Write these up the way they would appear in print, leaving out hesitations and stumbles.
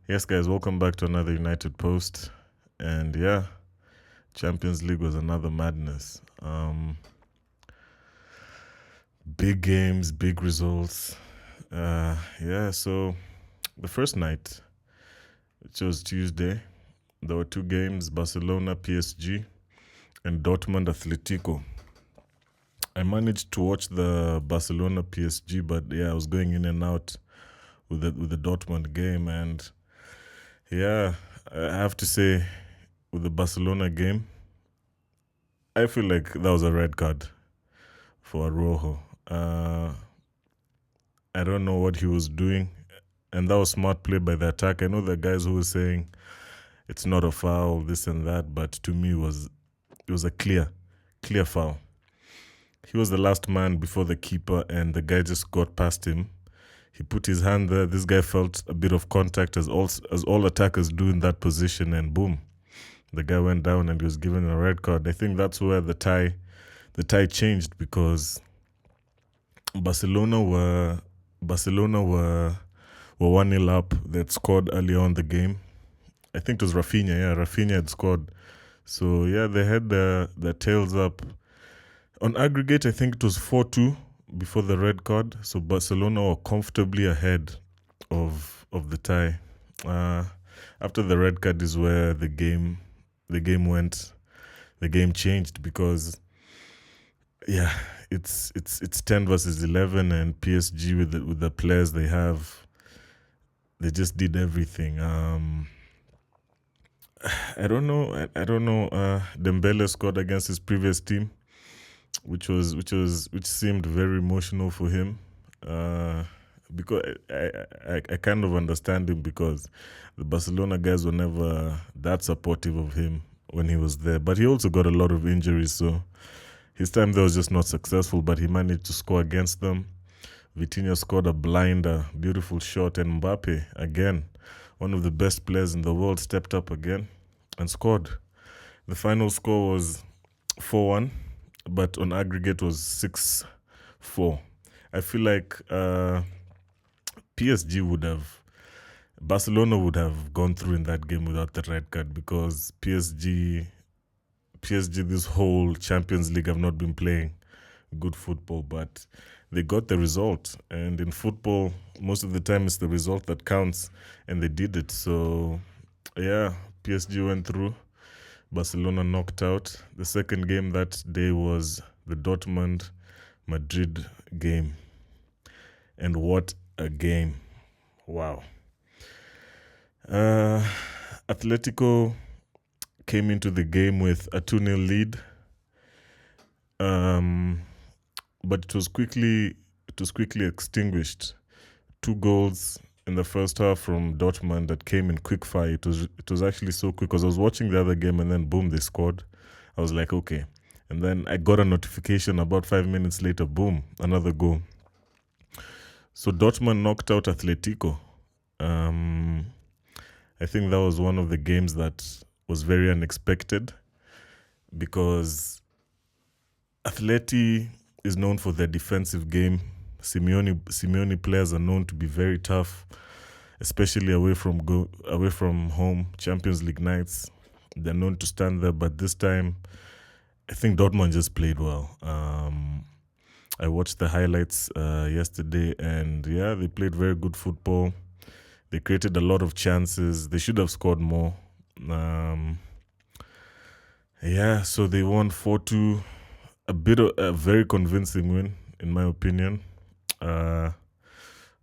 Yes, guys, welcome back to another United Post. And yeah, Champions League was another madness. Big games, big results. So the first night, which was Tuesday, there were two games: Barcelona, PSG, and Dortmund, Atletico. I managed to watch the Barcelona PSG, but yeah, I was going in and out with the Dortmund game, and yeah, I have to say, with the Barcelona game, I feel like that was a red card for Rojo. Uh, I don't know what he was doing, and that was smart play by the attack. I know the guys who were saying it's not a foul, this and that, but to me it was a clear foul. He was the last man before the keeper, and the guy just got past him. He put his hand there. This guy felt a bit of contact, as all attackers do in that position, and boom, the guy went down and he was given a red card. I think that's where the tie changed because Barcelona were Barcelona were 1-0 up. They'd scored early on the game. I think it was Rafinha. Yeah, Rafinha had scored. So yeah, they had their tails up. On aggregate, I think it was 4-2 before the red card. So Barcelona were comfortably ahead of the tie. Uh, After the red card is where the game changed because yeah, it's 10 versus 11, and PSG with the players they have, they just did everything. I don't know. I don't know. Dembele scored against his previous team, which seemed very emotional for him. Because I kind of understand him because the Barcelona guys were never that supportive of him when he was there. But he also got a lot of injuries, so his time there was just not successful. But he managed to score against them. Vitinha scored a blinder, beautiful shot, and Mbappe again, one of the best players in the world, stepped up again and scored. The final score was 4-1, but on aggregate was 6-4. I feel like PSG would have, Barcelona would have gone through in that game without the red card because PSG this whole Champions League have not been playing good football, but they got the result. And in football, most of the time it's the result that counts, and they did it. So, yeah, PSG went through. Barcelona knocked out. The second game that day was the Dortmund Madrid game. And what a game! Wow. Uh, Atletico came into the game with a 2-0 lead. But it was quickly extinguished. Two goals in the first half from Dortmund that came in quick fire. It was actually so quick because I was watching the other game and then boom, they scored. I was like, okay. And then I got a notification about 5 minutes later, boom, another goal. So Dortmund knocked out Atletico. Um, I think that was one of the games that was very unexpected because Atleti is known for their defensive game. Simeone players are known to be very tough, especially away from home Champions League nights. They're known to stand there, but this time I think Dortmund just played well. I watched the highlights yesterday, and yeah, they played very good football. They created a lot of chances. They should have scored more. Um, yeah, so they won 4-2. A very convincing win, in my opinion. Uh,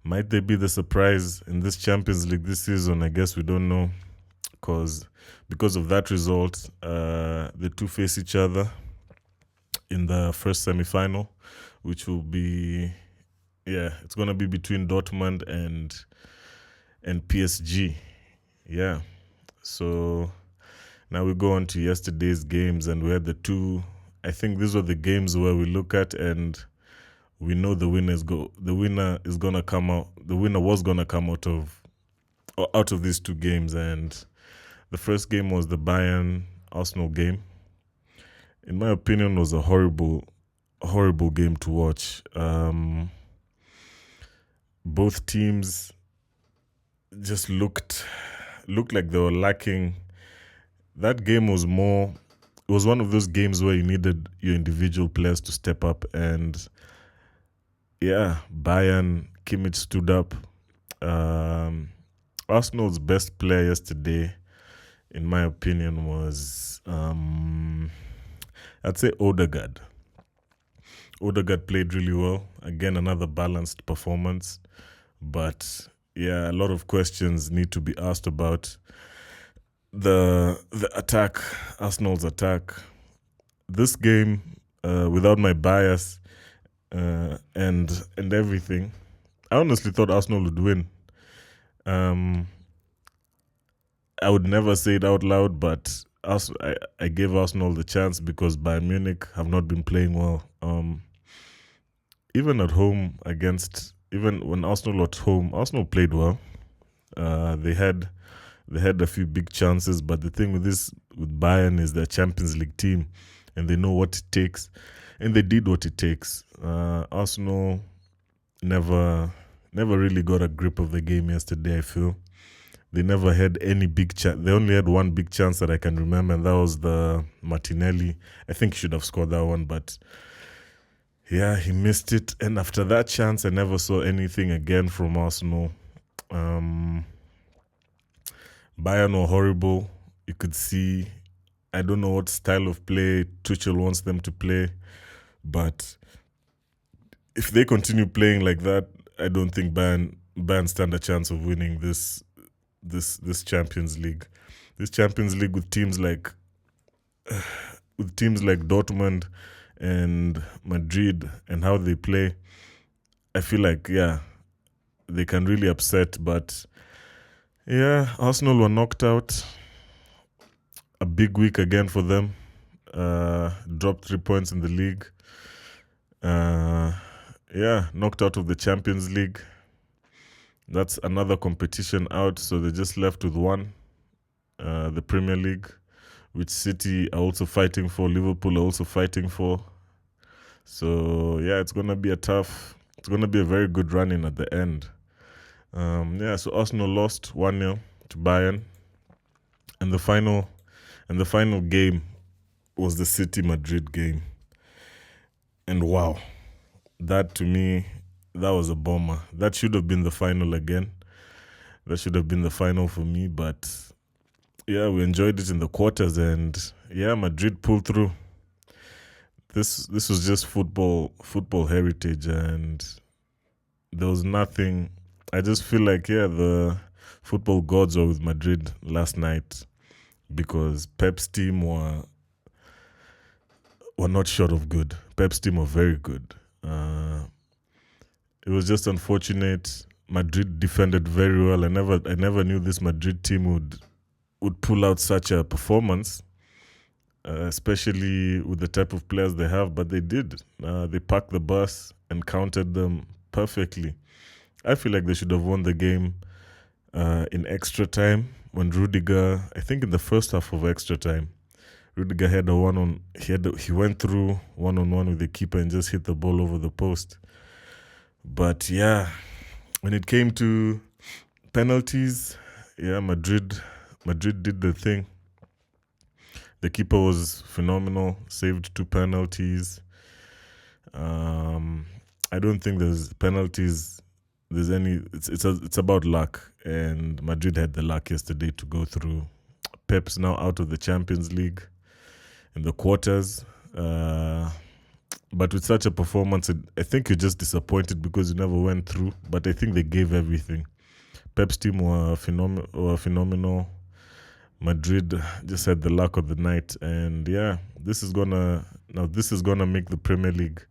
might they be the surprise in this Champions League this season? I guess we don't know, because of that result, the two face each other in the first semi-final, which will be, yeah, it's gonna be between Dortmund and PSG. Yeah, so now we go on to yesterday's games, and we had the two. I think these were the games where we look at and we know the winner is gonna come out. The winner was gonna come out of these two games, and the first game was the Bayern Arsenal game. In my opinion, was a horrible game to watch. Both teams just looked like they were lacking. That game was more. It was one of those games where you needed your individual players to step up, and yeah, Bayern Kimmich stood up. Um, Arsenal's best player yesterday, in my opinion, was I'd say Odegaard. Odegaard played really well. Again, another balanced performance, but yeah, a lot of questions need to be asked about the attack, Arsenal's attack. This game, without my bias and everything, I honestly thought Arsenal would win. Um, I would never say it out loud, but I gave Arsenal the chance because Bayern Munich have not been playing well. Even at home even when Arsenal were at home, Arsenal played well. They had a few big chances, but the thing with Bayern is they're a Champions League team, and they know what it takes, and they did what it takes. Arsenal never really got a grip of the game yesterday. I feel they never had any big chance. They only had one big chance that I can remember, and that was the Martinelli. I think he should have scored that one, but yeah, he missed it. And after that chance, I never saw anything again from Arsenal. Bayern were horrible. You could see, I don't know what style of play Tuchel wants them to play, but if they continue playing like that, I don't think Bayern stand a chance of winning this Champions League. This Champions League with teams like Dortmund and Madrid and how they play, I feel like they can really upset. But yeah, Arsenal were knocked out. A big week again for them. Dropped 3 points in the league. Knocked out of the Champions League. That's another competition out, so they're just left with one, the Premier League, which City are also fighting for, Liverpool are also fighting for. So yeah, it's gonna be a very good run-in at the end. So Arsenal lost 1-0 to Bayern, and the final game was the City Madrid game. And wow, that to me, that was a bomber. That should have been the final again. That should have been the final for me, but yeah, we enjoyed it in the quarters, and yeah, Madrid pulled through. This was just football heritage, and there was nothing. I just feel like the football gods were with Madrid last night, because Pep's team were not short of good. Pep's team were very good. It was just unfortunate. Madrid defended very well. I never knew this Madrid team would pull out such a performance, especially with the type of players they have. But they did. They parked the bus and countered them perfectly. I feel like they should have won the game in extra time when Rudiger, I think in the first half of extra time, Rudiger had he went through one-on-one with the keeper and just hit the ball over the post. But yeah, when it came to penalties, Madrid did the thing. The keeper was phenomenal, saved 2 penalties. I don't think there's penalties. There's any. It's about luck, and Madrid had the luck yesterday to go through. Pep's now out of the Champions League in the quarters. But with such a performance, I think you're just disappointed because you never went through. But I think they gave everything. Pep's team were phenomenal. Madrid just had the luck of the night, and this is gonna make the Premier League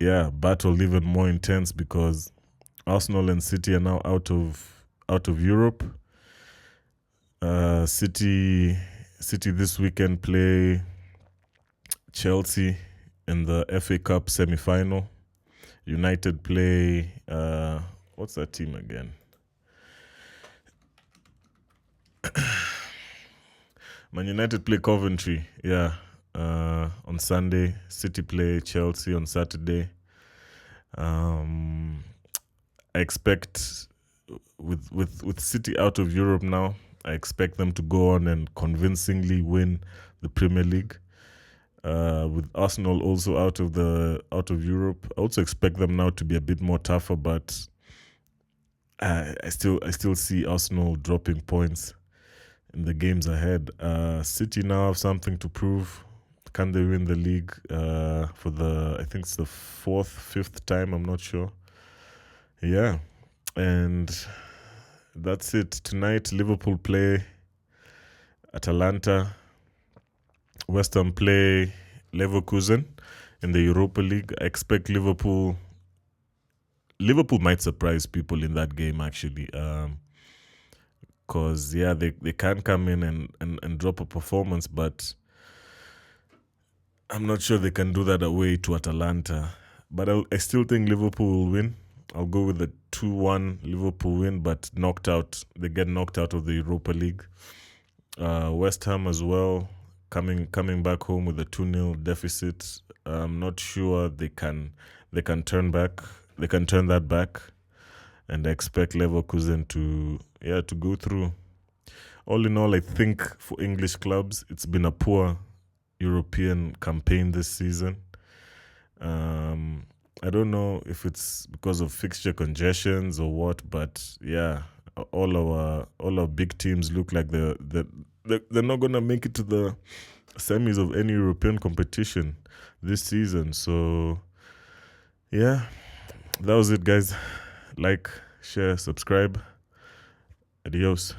battle even more intense, because Arsenal and City are now out of Europe. City this weekend play Chelsea in the FA Cup semi-final. United play what's that team again? Man United play Coventry, on Sunday. City play Chelsea on Saturday. I expect with City out of Europe now, I expect them to go on and convincingly win the Premier League. With Arsenal also out of Europe, I also expect them now to be a bit more tougher, but I still see Arsenal dropping points in the games ahead. City now have something to prove. Can they win the league for I think it's the fourth, fifth time? I'm not sure. Yeah, and that's it. Tonight, Liverpool play Atalanta. West Ham play Leverkusen in the Europa League. I expect Liverpool might surprise people in that game, actually. Because, they can come in and drop a performance, but I'm not sure they can do that away to Atalanta. But I still think Liverpool will win. I'll go with the 2-1 Liverpool win, but they get knocked out of the Europa League. West Ham as well, coming back home with a 2-0 deficit. I'm not sure they can turn that back, and I expect Leverkusen to go through. All in all, I think for English clubs, it's been a poor European campaign this season. I don't know if it's because of fixture congestions or what, but all our big teams look like they're not gonna make it to the semis of any European competition this season. So that was it, guys. Like, share, subscribe. Adios.